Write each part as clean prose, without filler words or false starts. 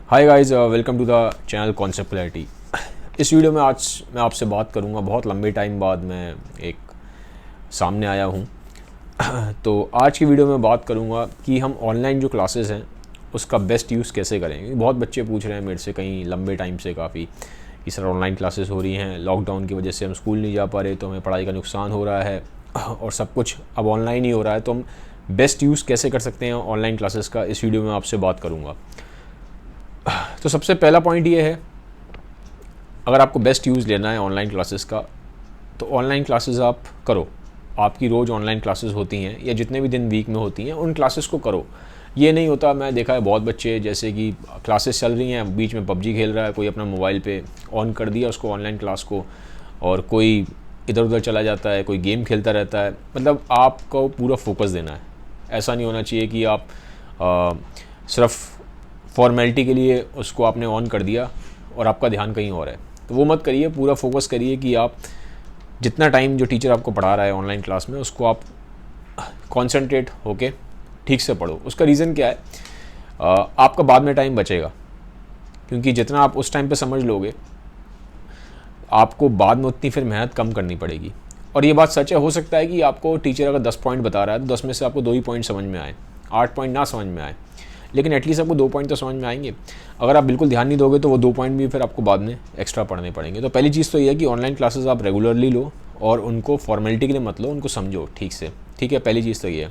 Hi guys, welcome to the channel concept clarity. इस video में आज मैं आपसे बात करूंगा। बहुत लंबे टाइम बाद मैं एक सामने आया हूं। तो आज की वीडियो में बात करूंगा कि हम ऑनलाइन जो क्लासेस हैं उसका बेस्ट यूज़ कैसे करेंगे। बहुत बच्चे पूछ रहे हैं मेरे से कहीं लंबे टाइम से काफ़ी कि सर ऑनलाइन क्लासेस हो रही हैं, लॉकडाउन की वजह से हम स्कूल नहीं जा पा रहे, तो हमें पढ़ाई का नुकसान हो रहा है और सब कुछ अब ऑनलाइन ही हो रहा है, तो हम बेस्ट यूज़ कैसे कर सकते हैं ऑनलाइन क्लासेस का, इस वीडियो में आपसे बात करूँगा। तो सबसे पहला पॉइंट ये है, अगर आपको बेस्ट यूज़ लेना है ऑनलाइन क्लासेस का तो ऑनलाइन क्लासेस आप करो। आपकी रोज़ ऑनलाइन क्लासेस होती हैं या जितने भी दिन वीक में होती हैं उन क्लासेस को करो। ये नहीं होता, मैं देखा है बहुत बच्चे जैसे कि क्लासेस चल रही हैं, बीच में पबजी खेल रहा है कोई, अपना मोबाइल पे ऑन कर दिया उसको ऑनलाइन क्लास को, और कोई इधर उधर चला जाता है, कोई गेम खेलता रहता है। मतलब आपको पूरा फोकस देना है। ऐसा नहीं होना चाहिए कि आप सिर्फ फॉर्मेलिटी के लिए उसको आपने ऑन कर दिया और आपका ध्यान कहीं और है। तो वो मत करिए, पूरा फोकस करिए कि आप जितना टाइम जो टीचर आपको पढ़ा रहा है ऑनलाइन क्लास में उसको आप कॉन्सेंट्रेट होके ठीक से पढ़ो। उसका रीज़न क्या है, आपका बाद में टाइम बचेगा, क्योंकि जितना आप उस टाइम पे समझ लोगे आपको बाद में उतनी फिर मेहनत कम करनी पड़ेगी। और ये बात सच है, हो सकता है कि आपको टीचर अगर 10 पॉइंट बता रहा है तो 10 में से आपको 2 ही पॉइंट समझ में आए, 8 पॉइंट ना समझ में आए, लेकिन एटलीस्ट आपको 2 पॉइंट तो समझ में आएंगे। अगर आप बिल्कुल ध्यान नहीं दोगे तो वो 2 पॉइंट भी फिर आपको बाद में एक्स्ट्रा पढ़ने पड़ेंगे। तो पहली चीज़ तो ये है कि ऑनलाइन क्लासेस आप रेगुलरली लो और उनको फॉर्मेलिटी के लिए मत लो, उनको समझो ठीक से। ठीक है, पहली चीज़ तो ये है।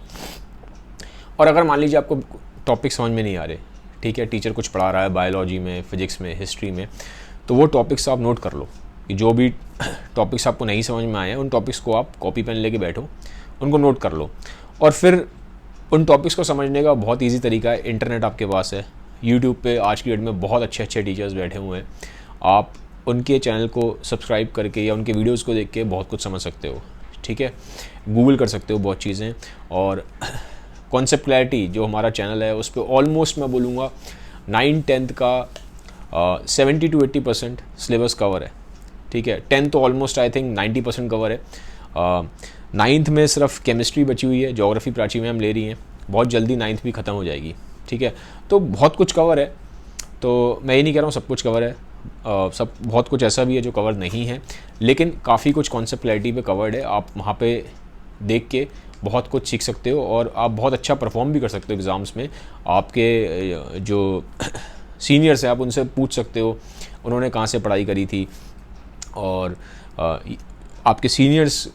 और अगर मान लीजिए आपको टॉपिक समझ में नहीं आ रहे, ठीक है, टीचर कुछ पढ़ा रहा है बायोलॉजी में, फिजिक्स में, हिस्ट्री में, तो वो टॉपिक्स आप नोट कर लो कि जो भी टॉपिक्स आपको नहीं समझ में आए हैं उन टॉपिक्स को आप कॉपी पेन लेके बैठो, उनको नोट कर लो। और फिर उन टॉपिक्स को समझने का बहुत इजी तरीका है, इंटरनेट आपके पास है। यूट्यूब पे आज की डेट में बहुत अच्छे टीचर्स बैठे हुए हैं, आप उनके चैनल को सब्सक्राइब करके या उनके वीडियोस को देख के बहुत कुछ समझ सकते हो। ठीक है, गूगल कर सकते हो बहुत चीज़ें। और कॉन्सेप्ट क्लैरिटी जो हमारा चैनल है उस पर ऑलमोस्ट मैं बोलूँगा 9-10 का 70 to 80% सिलेबस कवर है। ठीक है, 10 तो ऑलमोस्ट आई थिंक 90% कवर है। 9th में सिर्फ केमिस्ट्री बची हुई है, ज्योग्राफी प्राची मैम ले रही हैं, बहुत जल्दी 9th भी ख़त्म हो जाएगी। ठीक है, तो बहुत कुछ कवर है। तो मैं ये नहीं कह रहा हूँ सब कुछ कवर है, सब बहुत कुछ ऐसा भी है जो कवर नहीं है, लेकिन काफ़ी कुछ कॉन्सेप्ट क्लैरिटी पे कवर्ड है। आप वहाँ पे देख के बहुत कुछ सीख सकते हो और आप बहुत अच्छा परफॉर्म भी कर सकते हो एग्ज़ाम्स में। आपके जो सीनियर्स हैं आप उनसे पूछ सकते हो उन्होंने कहाँ से पढ़ाई करी थी, और आपके सीनियर्स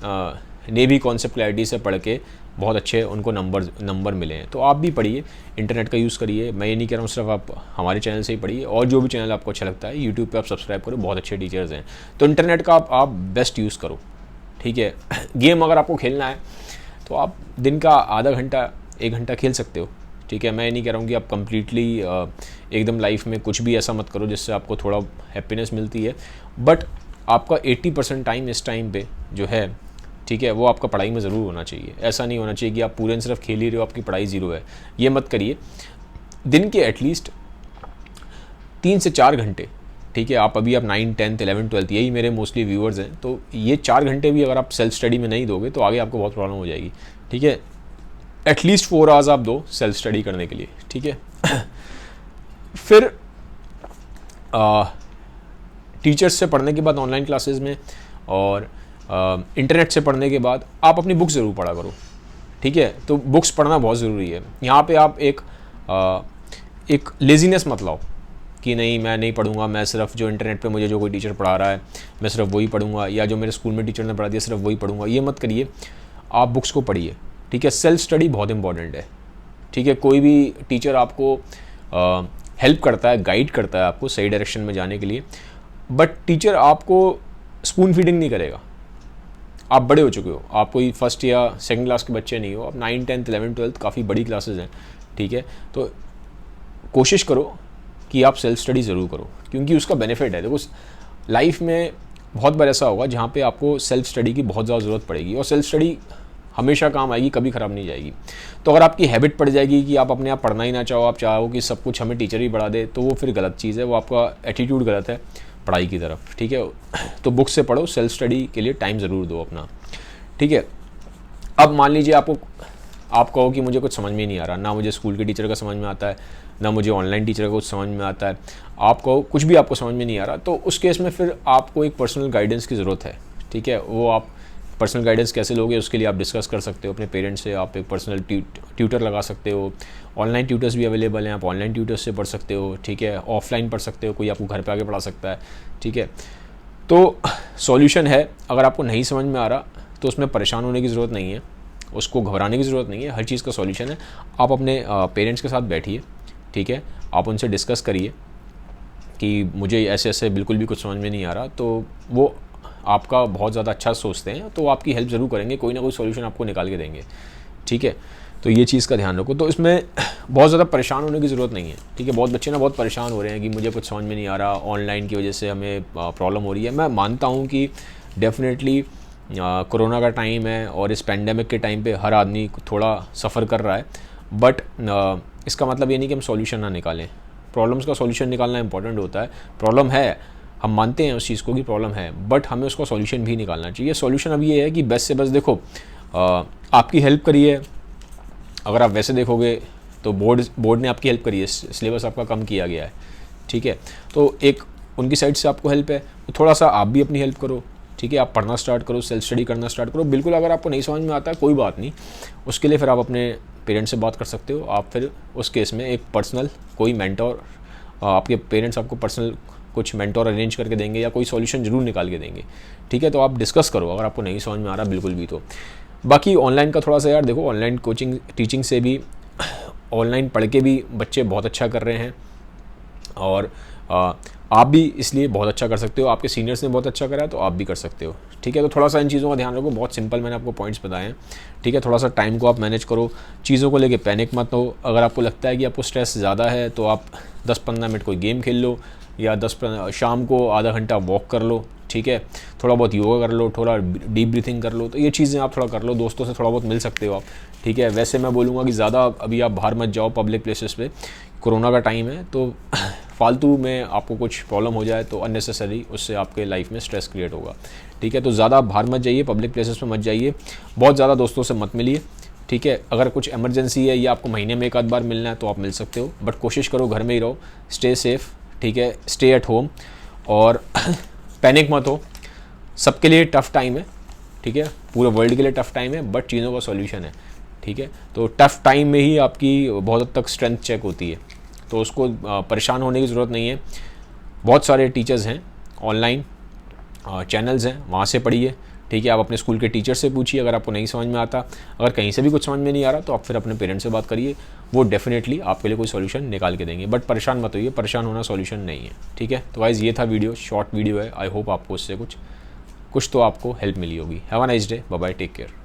ने भी कॉन्सेप्ट क्लैरिटी से पढ़ के बहुत अच्छे उनको नंबर मिले हैं। तो आप भी पढ़िए, इंटरनेट का यूज़ करिए। मैं ये नहीं कह रहा हूँ सिर्फ आप हमारे चैनल से ही पढ़िए, और जो भी चैनल आपको अच्छा लगता है यूट्यूब पे आप सब्सक्राइब करो, बहुत अच्छे टीचर्स हैं। तो इंटरनेट का आप बेस्ट यूज़ करो। ठीक है, गेम अगर आपको खेलना है तो आप दिन का आधा घंटा 1 घंटा खेल सकते हो। ठीक है, मैं ये नहीं कह रहा हूँ कि आप कम्प्लीटली एकदम लाइफ में कुछ भी ऐसा मत करो जिससे आपको थोड़ा हैप्पीनेस मिलती है, बट आपका 80% टाइम इस टाइम पे जो है, ठीक है, वो आपका पढ़ाई में ज़रूर होना चाहिए। ऐसा नहीं होना चाहिए कि आप पूरे दिन सिर्फ खेल ही रहे हो, आपकी पढ़ाई ज़ीरो है, ये मत करिए। दिन के एटलीस्ट 3 से 4 घंटे, ठीक है, आप अभी आप 9, 10, 11, 12 यही मेरे मोस्टली व्यूअर्स हैं, तो ये 4 घंटे भी अगर आप सेल्फ स्टडी में नहीं दोगे तो आगे आपको बहुत प्रॉब्लम हो जाएगी। ठीक है, एटलीस्ट 4 आवर्स आप दो सेल्फ स्टडी करने के लिए। ठीक है, फिर टीचर्स से पढ़ने के बाद ऑनलाइन क्लासेस में और इंटरनेट से पढ़ने के बाद आप अपनी बुक्स ज़रूर पढ़ा करो। ठीक है, तो बुक्स पढ़ना बहुत ज़रूरी है। यहाँ पे आप एक लेजीनेस मत लाओ कि नहीं मैं नहीं पढ़ूंगा, मैं सिर्फ जो इंटरनेट पे मुझे जो कोई टीचर पढ़ा रहा है मैं सिर्फ वही पढ़ूंगा, या जो मेरे स्कूल में टीचर ने पढ़ा दिया सिर्फ वही पढ़ूंगा, ये मत करिए। आप बुक्स को पढ़िए। ठीक है, सेल्फ स्टडी बहुत इंपॉर्टेंट है। ठीक है, कोई भी टीचर आपको हेल्प करता है, गाइड करता है आपको सही डायरेक्शन में जाने के लिए, बट टीचर आपको स्पून फीडिंग नहीं करेगा। आप बड़े हो चुके हो, आप कोई फर्स्ट या सेकंड क्लास के बच्चे नहीं हो, आप 9, 10, 11, 12 काफ़ी बड़ी क्लासेस हैं। ठीक है, तो कोशिश करो कि आप सेल्फ स्टडी ज़रूर करो, क्योंकि उसका बेनिफिट है। देखो लाइफ में बहुत बार ऐसा होगा जहाँ पे आपको सेल्फ स्टडी की बहुत ज़्यादा ज़रूरत पड़ेगी, और सेल्फ स्टडी हमेशा काम आएगी, कभी ख़राब नहीं जाएगी। तो अगर आपकी हैबिट पड़ जाएगी कि आप अपने आप पढ़ना ही ना चाहो, आप चाहो कि सब कुछ हमें टीचर ही पढ़ा दे, तो वो फिर गलत चीज़ है, वो आपका एटीट्यूड गलत है पढ़ाई की तरफ। ठीक है, तो बुक से पढ़ो, सेल्फ स्टडी के लिए टाइम ज़रूर दो अपना। ठीक है, अब मान लीजिए आप कहो कि मुझे कुछ समझ में नहीं आ रहा, ना मुझे स्कूल के टीचर का समझ में आता है, ना मुझे ऑनलाइन टीचर का कुछ समझ में आता है, आपको कुछ भी आपको समझ में नहीं आ रहा, तो उस केस में फिर आपको एक पर्सनल गाइडेंस की ज़रूरत है। ठीक है, वो आप पर्सनल गाइडेंस कैसे लोगे उसके लिए आप डिस्कस कर सकते हो अपने पेरेंट्स से, आप एक पर्सनल ट्यूटर लगा सकते हो। ऑनलाइन ट्यूटर्स भी अवेलेबल हैं, आप ऑनलाइन ट्यूटर्स से पढ़ सकते हो। ठीक है, ऑफलाइन पढ़ सकते हो, कोई आपको घर पे आके पढ़ा सकता है। ठीक है, तो सॉल्यूशन है। अगर आपको नहीं समझ में आ रहा तो उसमें परेशान होने की ज़रूरत नहीं है, उसको घबराने की ज़रूरत नहीं है, हर चीज़ का सॉल्यूशन है। आप अपने पेरेंट्स के साथ बैठिए, ठीक है, आप उनसे डिस्कस करिए कि मुझे ऐसे ऐसे बिल्कुल भी कुछ समझ में नहीं आ रहा, तो वो आपका बहुत ज़्यादा अच्छा सोचते हैं, तो आपकी हेल्प ज़रूर करेंगे, कोई ना कोई सॉल्यूशन आपको निकाल के देंगे। ठीक है, तो ये चीज़ का ध्यान रखो। तो इसमें बहुत ज़्यादा परेशान होने की ज़रूरत नहीं है। ठीक है, बहुत बच्चे ना बहुत परेशान हो रहे हैं कि मुझे कुछ समझ में नहीं आ रहा, ऑनलाइन की वजह से हमें प्रॉब्लम हो रही है। मैं मानता हूँ कि डेफिनेटली कोरोना का टाइम है और इस पेंडेमिक के टाइम पे हर आदमी थोड़ा सफ़र कर रहा है, बट इसका मतलब ये नहीं कि हम सॉल्यूशन ना निकालें। प्रॉब्लम्स का सॉल्यूशन निकालना इंपॉर्टेंट होता है। प्रॉब्लम है, हम मानते हैं उस चीज़ को कि प्रॉब्लम है, बट हमें उसका सॉल्यूशन भी निकालना चाहिए। सॉल्यूशन अब ये है कि बेस्ट से बेस्ट देखो, आपकी हेल्प करिए। अगर आप वैसे देखोगे तो बोर्ड ने आपकी हेल्प करी है, सिलेबस आपका कम किया गया है। ठीक है, तो एक उनकी साइड से आपको हेल्प है, तो थोड़ा सा आप भी अपनी हेल्प करो। ठीक है, आप पढ़ना स्टार्ट करो, सेल्फ स्टडी करना स्टार्ट करो। बिल्कुल अगर आपको नहीं समझ में आता है कोई बात नहीं, उसके लिए फिर आप अपने पेरेंट्स से बात कर सकते हो। आप फिर उस केस में एक पर्सनल कोई मेंटोर, आपके पेरेंट्स आपको पर्सनल कुछ मेंटोर अरेंज करके देंगे या कोई सॉल्यूशन ज़रूर निकाल के देंगे। ठीक है, तो आप डिस्कस करो अगर आपको नहीं समझ में आ रहा बिल्कुल भी। तो बाकी ऑनलाइन का थोड़ा सा यार देखो, ऑनलाइन कोचिंग टीचिंग से भी, ऑनलाइन पढ़ के भी बच्चे बहुत अच्छा कर रहे हैं, और आप भी इसलिए बहुत अच्छा कर सकते हो। आपके सीनियर्स ने बहुत अच्छा करा है तो आप भी कर सकते हो। ठीक है, तो थोड़ा सा इन चीज़ों का ध्यान रखो। बहुत सिंपल मैंने आपको पॉइंट्स बताए हैं। ठीक है, थोड़ा सा टाइम को आप मैनेज करो, चीज़ों को लेके पैनिक मत हो। अगर आपको लगता है कि आपको स्ट्रेस ज़्यादा है तो आप 10-15 मिनट कोई गेम खेल लो, या शाम को आधा घंटा वॉक कर लो। ठीक है, थोड़ा बहुत योगा कर लो, थोड़ा डीप ब्रीथिंग कर लो, तो ये चीज़ें आप थोड़ा कर लो। दोस्तों से थोड़ा बहुत मिल सकते हो आप। ठीक है, वैसे मैं बोलूँगा कि ज़्यादा अभी आप बाहर मत जाओ पब्लिक प्लेसेस पे, कोरोना का टाइम है, तो फालतू में आपको कुछ प्रॉब्लम हो जाए तो अननेसेसरी उससे आपके लाइफ में स्ट्रेस क्रिएट होगा। ठीक है, तो ज़्यादा बाहर मत जाइए, पब्लिक प्लेसेस पे मत जाइए, बहुत ज़्यादा दोस्तों से मत मिलिए। ठीक है, अगर कुछ इमरजेंसी है या आपको महीने में एक आध बार मिलना है तो आप मिल सकते हो, बट कोशिश करो घर में ही रहो, स्टे सेफ। ठीक है, स्टे एट होम, और पैनिक मत हो। सबके लिए टफ़ टाइम है। ठीक है, पूरे वर्ल्ड के लिए टफ़ टाइम है, बट चीज़ों का सॉल्यूशन है। ठीक है, तो टफ़ टाइम में ही आपकी बहुत हद तक स्ट्रेंथ चेक होती है, तो उसको परेशान होने की ज़रूरत नहीं है। बहुत सारे टीचर्स हैं, ऑनलाइन चैनल्स हैं, वहाँ से पढ़िए। ठीक है, आप अपने स्कूल के टीचर से पूछिए अगर आपको नहीं समझ में आता। अगर कहीं से भी कुछ समझ में नहीं आ रहा तो आप फिर अपने पेरेंट्स से बात करिए, वो डेफिनेटली आपके लिए कोई सॉल्यूशन निकाल के देंगे। बट परेशान मत होइए, परेशान होना सॉल्यूशन नहीं है। ठीक है, तो गाइस ये था वीडियो, शॉर्ट वीडियो है। आई होप आपको इससे कुछ तो आपको हेल्प मिली होगी। Have a nice day, bye bye, take care.